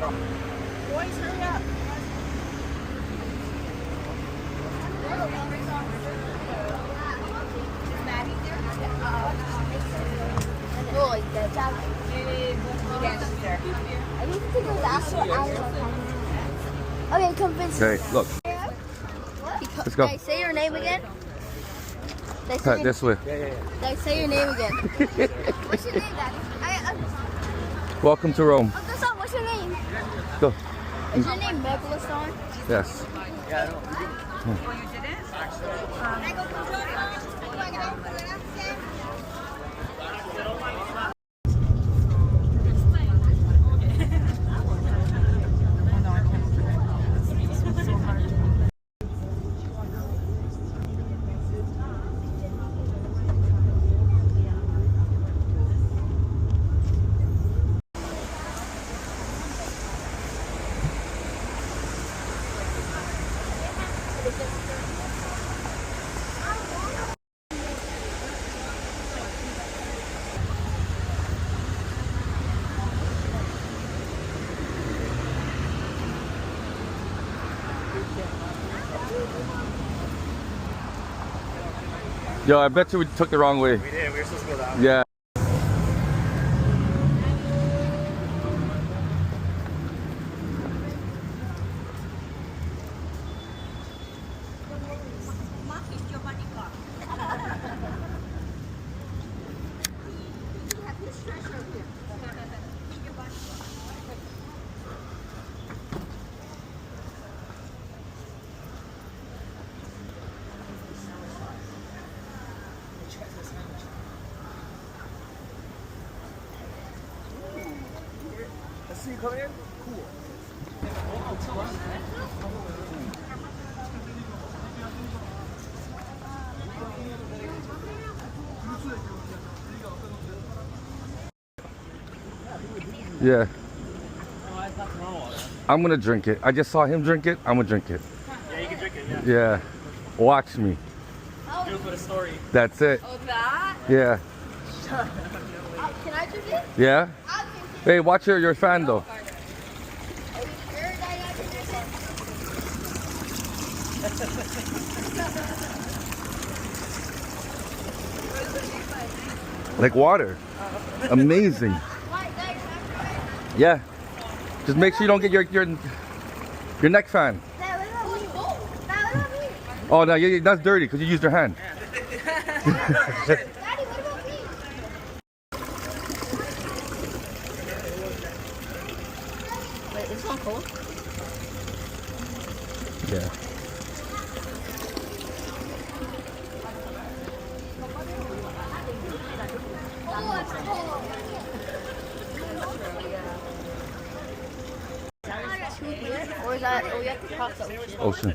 Boys, hurry up. Okay, convince me. Okay, look. Let's go. Can I say your name again? This way. Can I say your name again? What's your name, Daddy? Welcome to Rome. What's your name? Go. Is your name Megalosaurus? Yes. Yo, I bet you we took the wrong way. We did. We were supposed to go that way. Yeah. Let's see you come in. Cool. Yeah. I'm gonna drink it. I just saw him drink it. I'm gonna drink it. Yeah, you can drink it. Yeah. Yeah. Watch me. Do it for the story. That's it. Oh, that? Yeah. Can I drink it? Yeah? I'll drink it. Hey, watch your fan though. Are you sure that I can drink it? Like water. Amazing. Yeah. Just make sure you don't get your neck fan. Oh no, that's dirty because you used your hand. Daddy, what about me? Wait, is this one cold? Yeah. Or is that, oh, we have to cross the ocean. Ocean.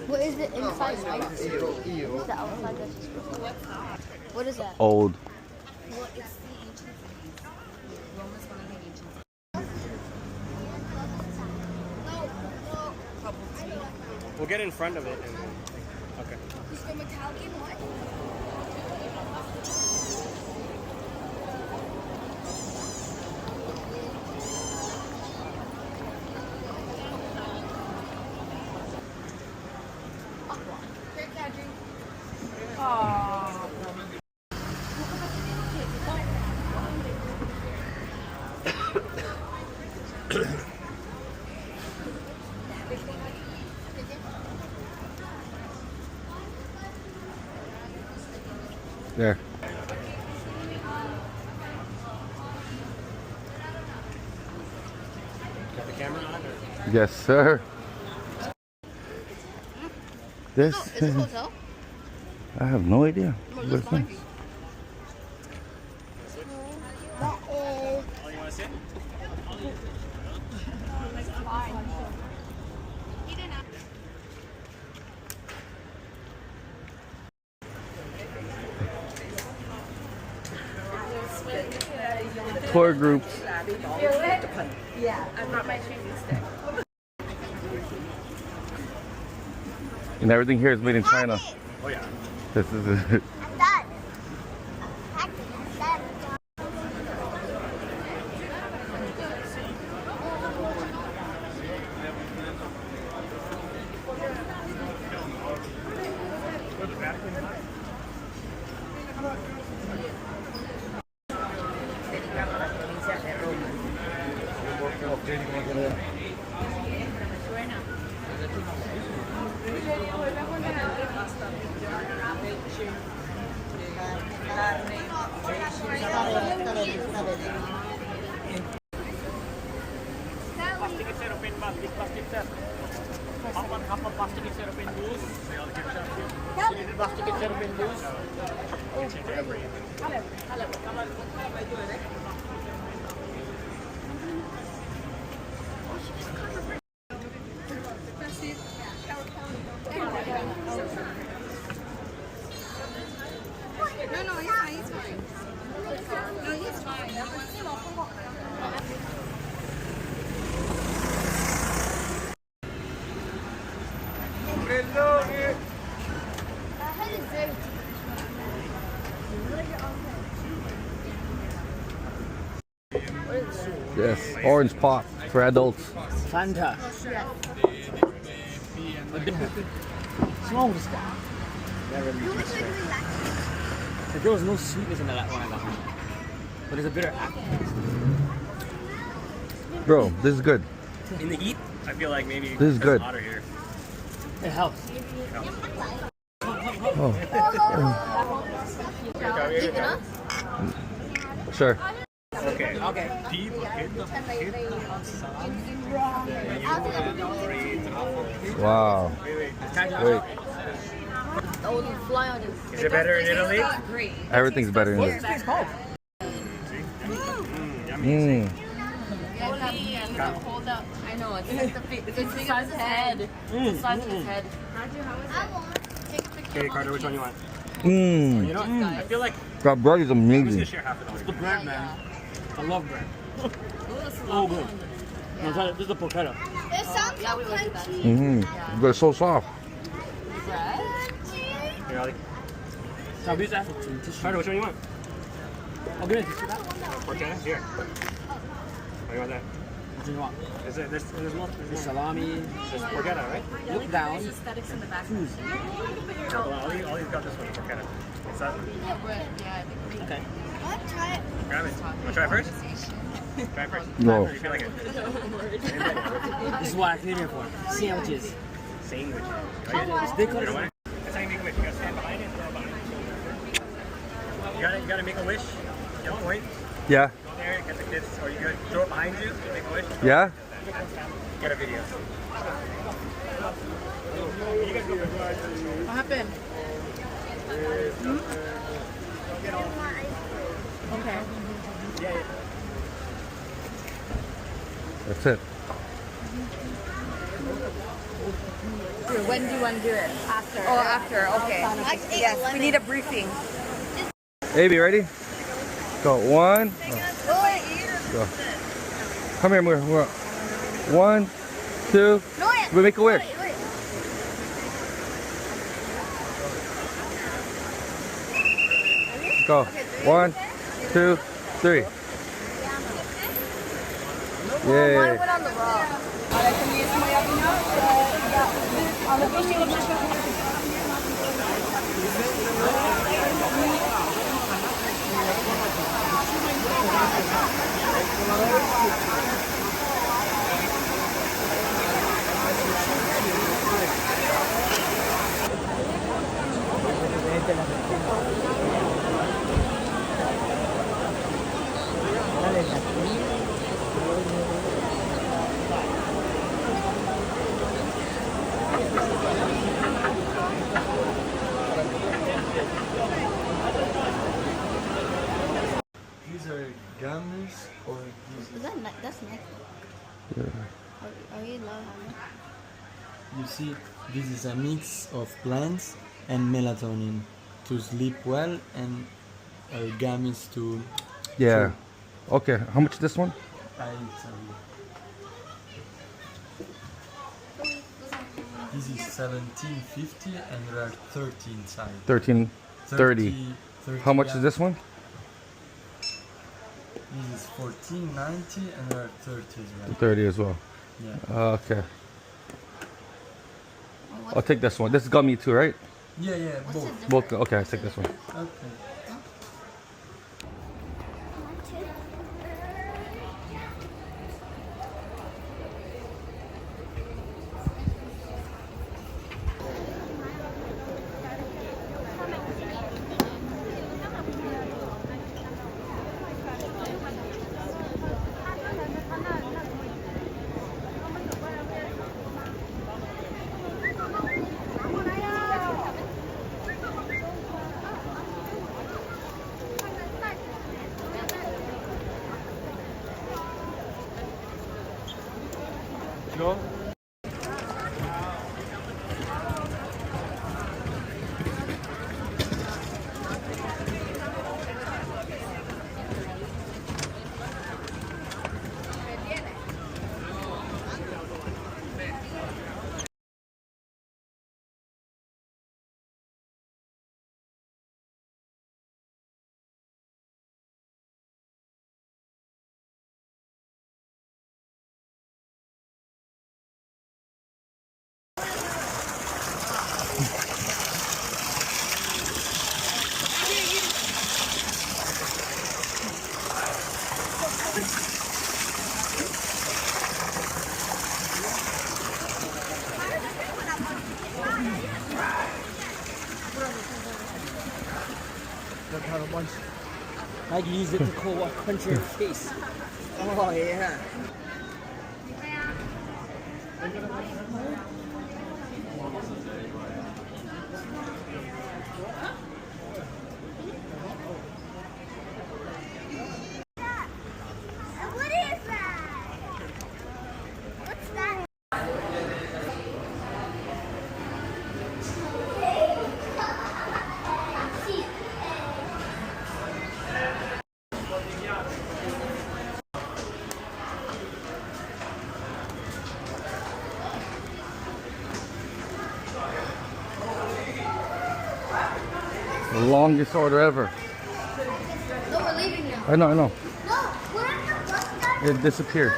What is it inside? What's the outside that's just what is that? Old. Well, it's the ancient cities. Rome is one of the ancient cities. We'll get in front of it. And, okay. Is the metallic in what? There. Got the camera on? Or? Yes, sir. This. Oh, is this a hotel? I have no idea. Or What's is this this? laundry? Oh, you want to sit? Tour groups. Yeah, I brought my shaving stick. And everything here is made in China. Oh yeah. This is it. I'm done. I'm done. Plastic is open, plastic sir. Half a plastic is open loose. Plastic is open loose. No, he's fine. No, he's fine. Yes, orange pop for adults. Fanta. Small this guy. There was no sweetness in that one I got. But there's a bitter aftertaste. Bro, this is good. In the heat, I feel like maybe This is good. it's hotter here. It helps. Oh, sure. Okay. Deep Wow. Wait, Is it better in Italy? Great. everything's better in here. Mm. Hold up. I know, it's like the size of his head. The size of his head. Okay, Carter, which one you want? Mm. You know, I feel like That bread is I'm just amazing. gonna share half of it. The bread, man. I love bread. Oh, good. No, try it. This is the porchetta. It sounds Yeah, we would do that. Mm-hmm. But it's so soft. Here, Ollie. Carter, which one you want? Oh, good. Porchetta? Here. Oh, you want that? What do you want? Is it, there's more Salami. There's porchetta, right? Look down. Aesthetics in the back. Well, Ollie's got this one, porchetta. It's that one. Okay. Grab it. Want to try it first? Try it first. No. You feel like it? This is what I came here for. Sandwiches. Sandwich. They could You know have. what? That's how you make a wish. You gotta stand behind it and throw it behind it. You gotta make a wish. Get a point. Yeah. Go there, get the kids, or you gotta throw it behind you, make a wish. Yeah? Get a video. You guys go first. What happened? Okay. Yeah. That's it. When do you want to do it? After. Oh, after. Okay. Yes, we need a briefing. Avi, ready? Go. One. Go. Come here, move. 1, 2. We make a wish. Go. 1, 2, 3. Yay. on the rock. These are gummies or these? Is that that's nice. Yeah. Are you low? You see, this is a mix of plants and melatonin to sleep well and gummies to. Yeah. Okay. How much is this one? This This is 1750 and there are 30 inside. 1330. 30 How much is grams. this one? This is 1490 and there are 30 as well. 30 as well. Yeah. Okay. I'll take this one. This is gummy too, right? Yeah, both. Both. Okay, I'll take this one. Okay. Go. I can use it to cold water punch your face. Oh yeah. What is that? What's that? The longest order ever. No, we're leaving now. I know. No, we're at the bus stop. It disappeared.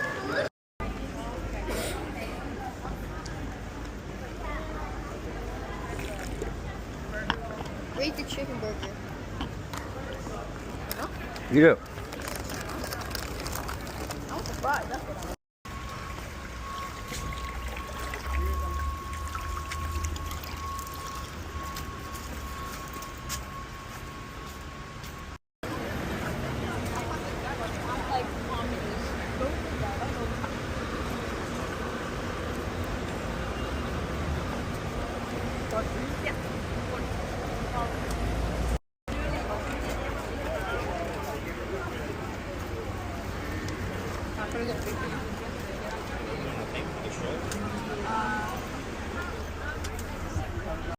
Rate the chicken burger. Eat it. I want the fries. That's what I want. Not gonna get 50.